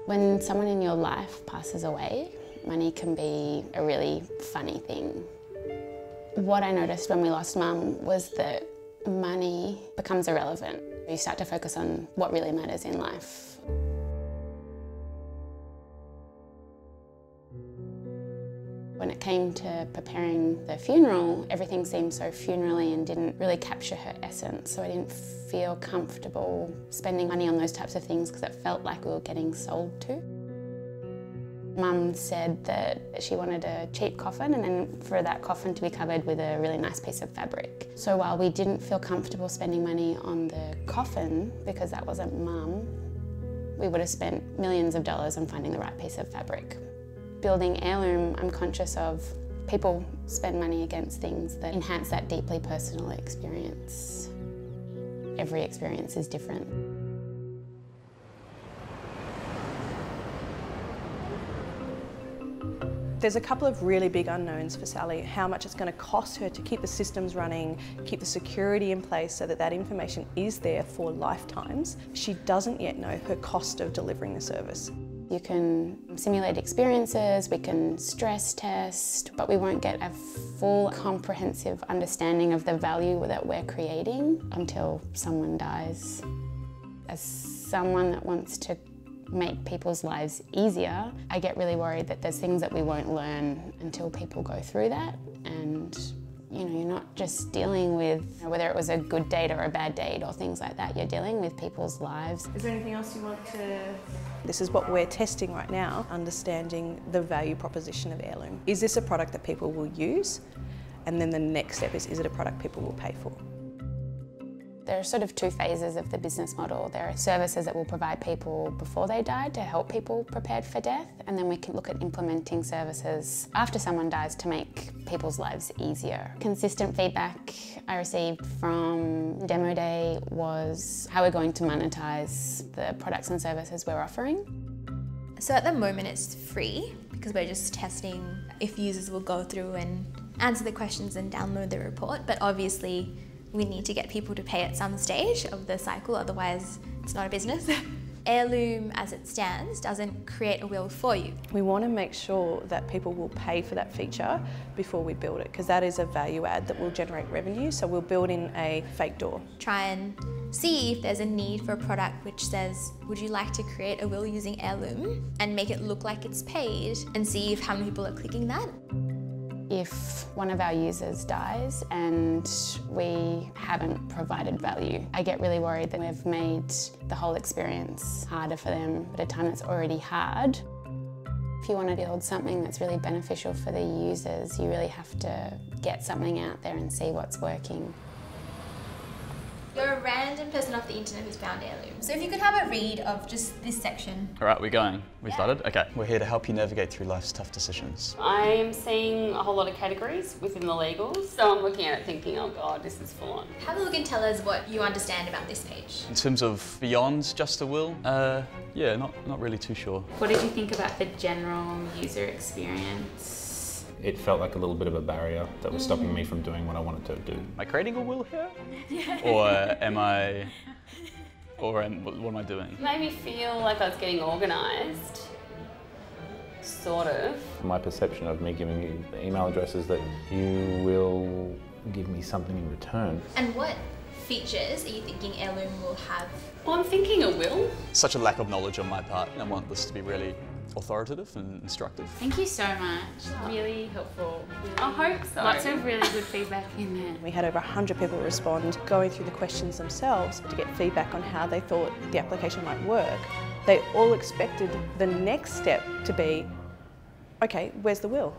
When someone in your life passes away, money can be a really funny thing. What I noticed when we lost Mum was that money becomes irrelevant. You start to focus on what really matters in life. When it came to preparing the funeral, everything seemed so funerally and didn't really capture her essence, so I didn't feel comfortable spending money on those types of things because it felt like we were getting sold to. Mum said that she wanted a cheap coffin and then for that coffin to be covered with a really nice piece of fabric. So while we didn't feel comfortable spending money on the coffin because that wasn't Mum, we would have spent millions of dollars on finding the right piece of fabric. Building Airloom, I'm conscious of people spend money against things that enhance that deeply personal experience. Every experience is different. There's a couple of really big unknowns for Sally. How much it's going to cost her to keep the systems running, keep the security in place so that that information is there for lifetimes. She doesn't yet know her cost of delivering the service. You can simulate experiences, we can stress test, but we won't get a full comprehensive understanding of the value that we're creating until someone dies. As someone that wants to make people's lives easier, I get really worried that there's things that we won't learn until people go through that. And you know, you're not just dealing with whether it was a good date or a bad date or things like that, you're dealing with people's lives. Is there anything else you want to... This is what we're testing right now, understanding the value proposition of Airloom. Is this a product that people will use? And then the next step is it a product people will pay for? There are sort of two phases of the business model. There are services that will provide people before they die to help people prepared for death, and then we can look at implementing services after someone dies to make people's lives easier. Consistent feedback I received from Demo Day was how we're going to monetize the products and services we're offering. So at the moment it's free because we're just testing if users will go through and answer the questions and download the report, but obviously we need to get people to pay at some stage of the cycle, otherwise it's not a business. Airloom, as it stands, doesn't create a will for you. We want to make sure that people will pay for that feature before we build it, because that is a value add that will generate revenue, so we'll build in a fake door. Try and see if there's a need for a product which says, would you like to create a will using Airloom, and make it look like it's paid, and see if how many people are clicking that. If one of our users dies and we haven't provided value, I get really worried that we've made the whole experience harder for them at a time that's already hard. If you want to build something that's really beneficial for the users, you really have to get something out there and see what's working. You're a random person off the internet who's found Airloom. So if you could have a read of just this section. All right, we're going. We started? Okay. We're here to help you navigate through life's tough decisions. I'm seeing a whole lot of categories within the legals, so I'm looking at it thinking, oh God, this is full on. Have a look and tell us what you understand about this page. In terms of beyond just a will, yeah, not really too sure. What did you think about the general user experience? It felt like a little bit of a barrier that was stopping me from doing what I wanted to do. Am I creating a will here? Yeah. What am I doing? It made me feel like I was getting organised, sort of. My perception of me giving you the email address is that you will give me something in return. And what features are you thinking Airloom will have? Well, I'm thinking a will. Such a lack of knowledge on my part. I want this to be really authoritative and instructive. Thank you so much. Really helpful. I hope so. Lots of really good feedback in there. We had over 100 people respond, going through the questions themselves to get feedback on how they thought the application might work. They all expected the next step to be, okay, where's the will?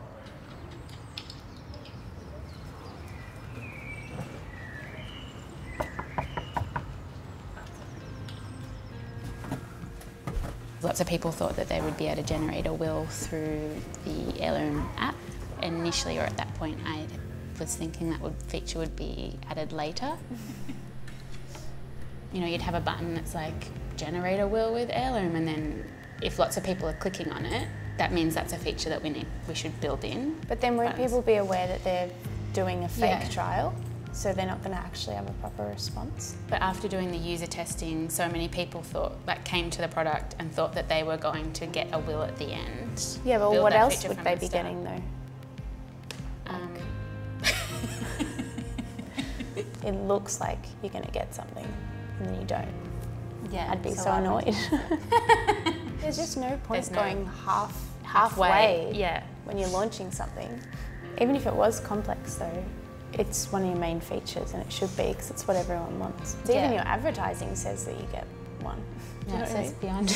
Lots of people thought that they would be able to generate a will through the Airloom app. Initially, or at that point, I was thinking that feature would be added later. You know, you'd have a button that's like, generate a will with Airloom, and then if lots of people are clicking on it, that means that's a feature that we should build in. But then won't people be aware that they're doing a fake trial? so they're not going to actually have a proper response. But after doing the user testing, so many people came to the product and thought that they were going to get a will at the end. Yeah, but what else would they be getting though? It looks like you're going to get something and then you don't. Yeah, I'd be so annoyed. There's just no point going halfway when you're launching something. Even if it was complex though, it's one of your main features and it should be because it's what everyone wants. Even your advertising says that you get one. No, it says beyond.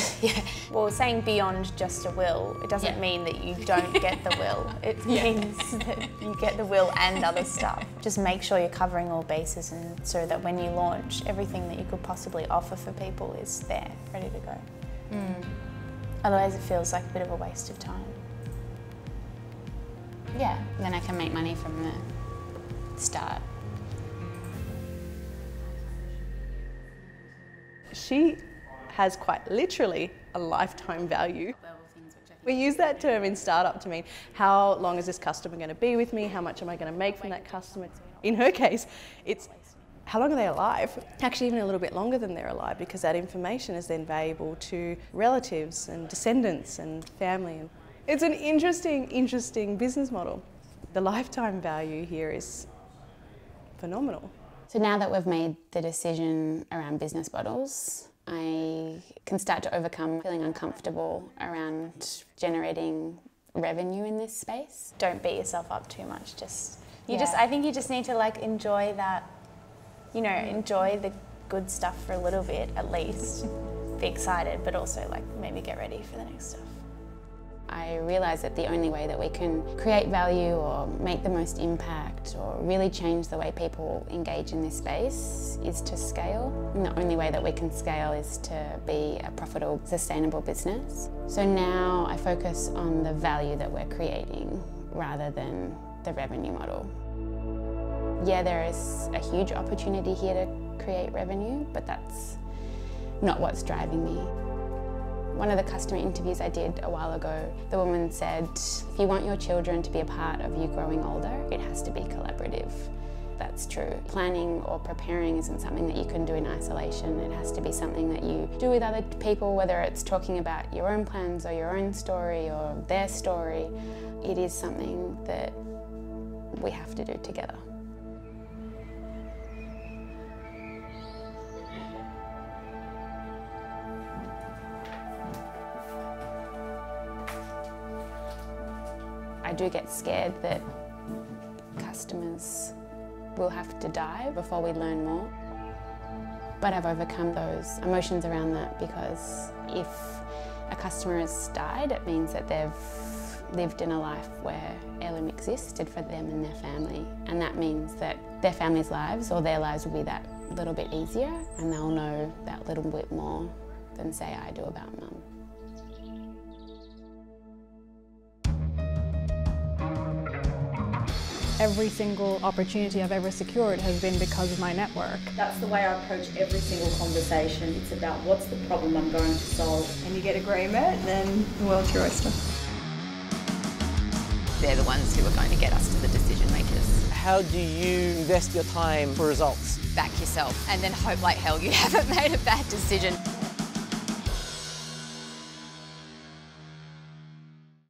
Well, saying beyond just a will, it doesn't mean that you don't get the will. It means that you get the will and other stuff. Just make sure you're covering all bases and so that when you launch, everything that you could possibly offer for people is there, ready to go. Otherwise it feels like a bit of a waste of time. Yeah, then I can make money from the start. She has quite literally a lifetime value. We use that term in startup to mean how long is this customer going to be with me, how much am I going to make from that customer. In her case, it's how long are they alive? Actually even a little bit longer than they're alive because that information is then valuable to relatives and descendants and family. It's an interesting business model. The lifetime value here is phenomenal. So now that we've made the decision around business models, I can start to overcome feeling uncomfortable around generating revenue in this space. Don't beat yourself up too much. I think you just need to like enjoy that, you know, enjoy the good stuff for a little bit at least. Be excited, but also like maybe get ready for the next stuff. I realise that the only way that we can create value or make the most impact or really change the way people engage in this space is to scale. And the only way that we can scale is to be a profitable, sustainable business. So now I focus on the value that we're creating rather than the revenue model. Yeah, there is a huge opportunity here to create revenue, but that's not what's driving me. One of the customer interviews I did a while ago, the woman said, if you want your children to be a part of you growing older, it has to be collaborative. That's true. Planning or preparing isn't something that you can do in isolation. It has to be something that you do with other people, whether it's talking about your own plans or your own story or their story. It is something that we have to do together. I do get scared that customers will have to die before we learn more. But I've overcome those emotions around that because if a customer has died, it means that they've lived in a life where Airloom existed for them and their family. And that means that their family's lives or their lives will be that little bit easier and they'll know that little bit more than, say, I do about Mum. Every single opportunity I've ever secured has been because of my network. That's the way I approach every single conversation. It's about what's the problem I'm going to solve. And you get agreement, then the world's your oyster. They're the ones who are going to get us to the decision makers. How do you invest your time for results? Back yourself and then hope like hell you haven't made a bad decision.